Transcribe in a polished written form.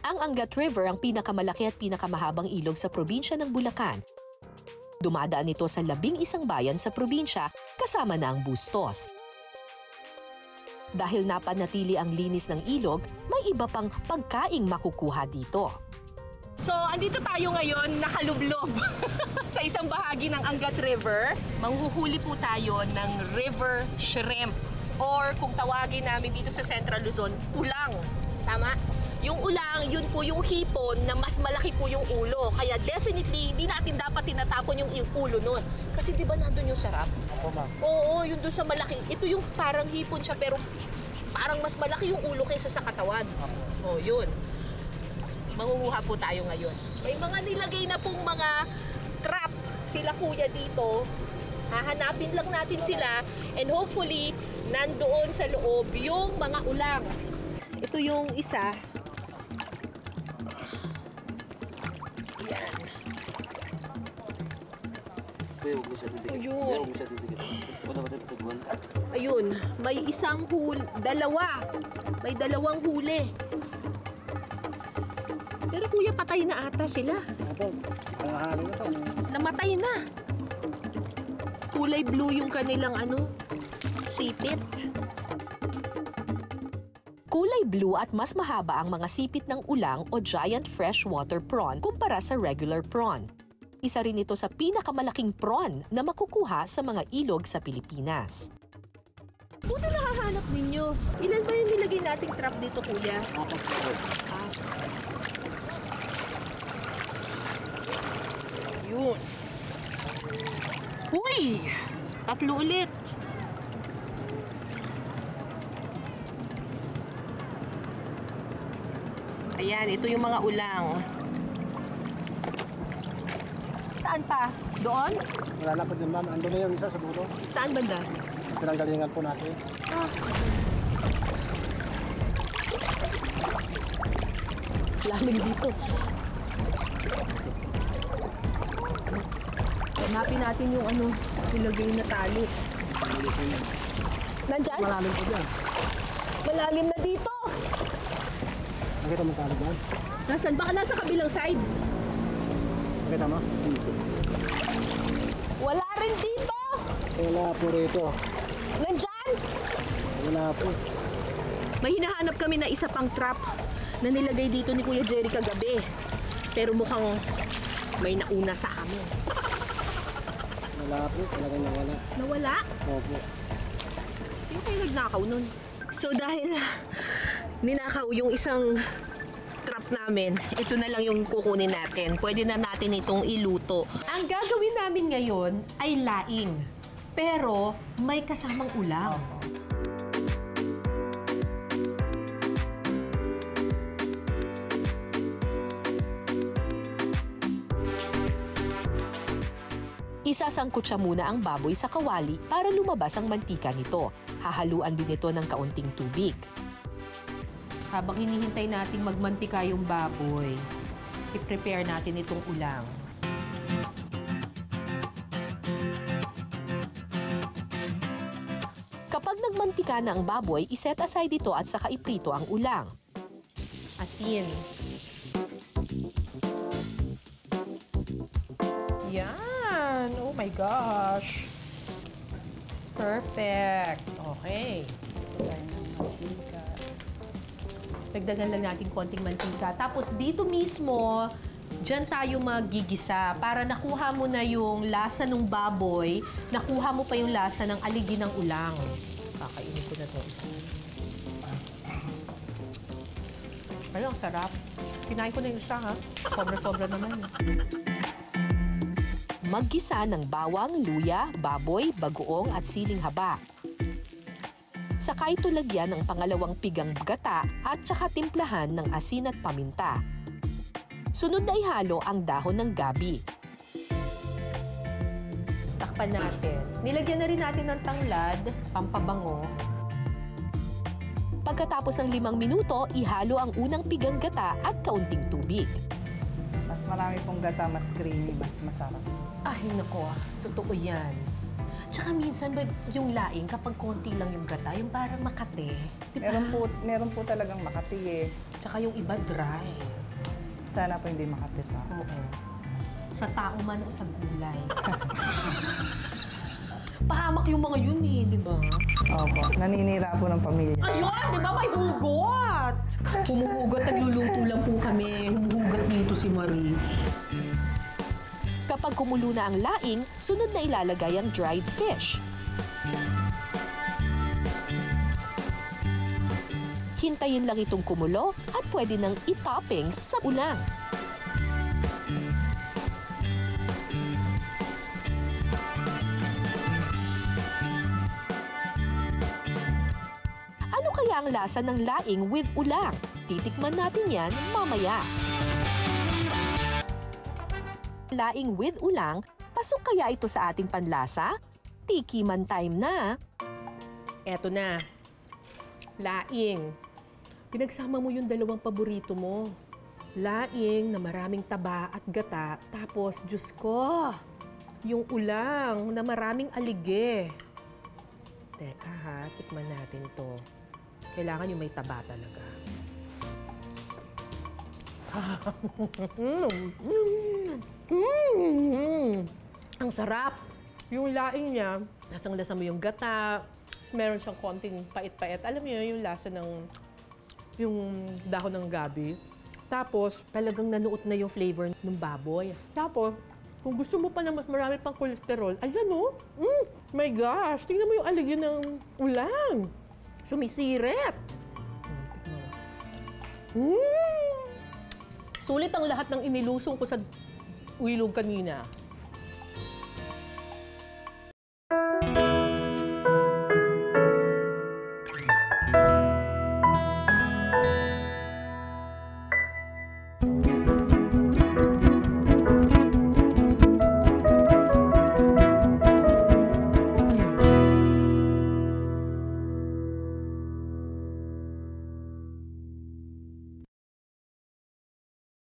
Ang Angat River ang pinakamalaki at pinakamahabang ilog sa probinsya ng Bulacan. Dumadaan ito sa 11 bayan sa probinsya kasama na ang Bustos. Dahil napanatili ang linis ng ilog, may iba pang pagkaing makukuha dito. So, andito tayo ngayon nakalublob sa isang bahagi ng Angat River. Manghuhuli po tayo ng river shrimp or kung tawagin namin dito sa Central Luzon, ulang. Tama? Yung ulang, yun po yung hipon na mas malaki po yung ulo. Kaya definitely, hindi natin dapat tinatapon yung ulo nun. Kasi di ba nandun yung sarap? Ako, ma'am. Oo, yun doon sa malaki. Ito yung parang hipon siya pero parang mas malaki yung ulo kaysa sa katawan. Oh, yun. Mangunguha po tayo ngayon. May mga nilagay na pong mga trap sila kuya dito. Hahanapin lang natin sila and hopefully nandoon sa loob yung mga ulang. Ito yung isa. Yan. Ayun. Ayun, may isang dalawa. May dalawang huli. Pero kuya, patay na ata sila. Opo, nanghahalo na to. Namatay na. Kulay blue yung kanilang sipit. Kulay blue at mas mahaba ang mga sipit ng ulang o giant freshwater prawn kumpara sa regular prawn. Isa rin ito sa pinakamalaking prawn na makukuha sa mga ilog sa Pilipinas. Buti nakahanap ninyo. Ilan ba yung nilagay nating trap dito, kuya? Yun. Uy! Tatlo ulit. Ayan, ito yung mga ulang. Saan pa? Doon? Wala na po din, ma'am. Ando na yung isa sa dulo. Saan banda? Sa pinanggalingan po natin. Lalim dito. Hanapin natin yung ilagay na tali. Nandyan? Malalim po dyan. Malalim na dito. Nakita mo tali dyan? Nasaan? Baka nasa kabilang side. Nakita mo? Wala rin dito. Wala po rito. Nandyan? Wala po. May hinahanap kami na isa pang trap na nilagay dito ni Kuya Jerry kagabi. Pero mukhang may nauna sa amin. Wala po. Talagang nawala. Nawala? Opo. Hindi kayo nagnakaw nun. So dahil ninakaw yung isang trap namin, ito na lang yung kukunin natin. Pwede na natin itong iluto. Ang gagawin namin ngayon ay laing. Pero may kasamang ulam. Isasangkot siya muna ang baboy sa kawali para lumabas ang mantika nito. Hahaluan din ito ng kaunting tubig. Habang hinihintay natin magmantika yung baboy, i-prepare natin itong ulang. Kapag nagmantika na ang baboy, iset aside ito at saka iprito ang ulang. Asin. Yan! Oh my gosh! Perfect! Okay. Dagdagan lang natin konting mantika. Tapos dito mismo, dyan tayo magigisa para nakuha mo na yung lasa ng baboy, nakuha mo pa yung lasa ng aligi ng ulang. Kakainin ko na to. Ayun, ang sarap. Kinain ko na yung isa, ha? Sobra-sobra naman. Maggisa ng bawang, luya, baboy, bagoong at siling haba. Saka ito lagyan ng pangalawang pigang gata at saka timplahan ng asin at paminta. Sunod na ihalo ang dahon ng gabi. Takpan natin. Nilagyan na rin natin ng tanglad, pampabango. Pagkatapos ng 5 minuto, ihalo ang unang pigang gata at kaunting tubig. Mas marami pong gata, mas creamy, mas masarap. Ay, nako, totoo yan. Tsaka minsan, yung laing, kapag konti lang yung gata, yung parang makate. Diba? Meron po talagang Makati eh. Tsaka yung iba dry. Sana po hindi Makati pa. Oo. Sa tao man o sa gulay. Pahamak yung mga yun eh, di ba? Opo. Naninira po ng pamilya. Ayun, di ba? May hugot! Humuhugot, nagluluto lang po kami. Humuhugot dito si Marie. Kapag kumulo na ang laing, sunod na ilalagay ang dried fish. Hintayin lang itong kumulo at pwede nang i-topping sa ulang. Ano kaya ang lasa ng laing with ulang? Titikman natin yan mamaya. Laing with ulang, pasok kaya ito sa ating panlasa? Tikiman time na! Eto na. Laing. Pinagsama mo yung dalawang paborito mo. Laing na maraming taba at gata, tapos, Diyos ko, yung ulang na maraming alige. Teka ha, tikman natin to. Kailangan yung may taba talaga. Ang sarap! Yung laing niya, lasang-lasa mo yung gata, meron siyang konting pait-pait. Alam niyo yung lasa ng yung dahon ng gabi. Tapos, talagang nanuot na yung flavor ng baboy. Tapos, kung gusto mo pa na mas marami pang kolesterol, ayan o! My gosh! Tingnan mo yung aligyan ng ulang! Sumisiret! Sulit ang lahat ng inilusong ko sa uilog kanina.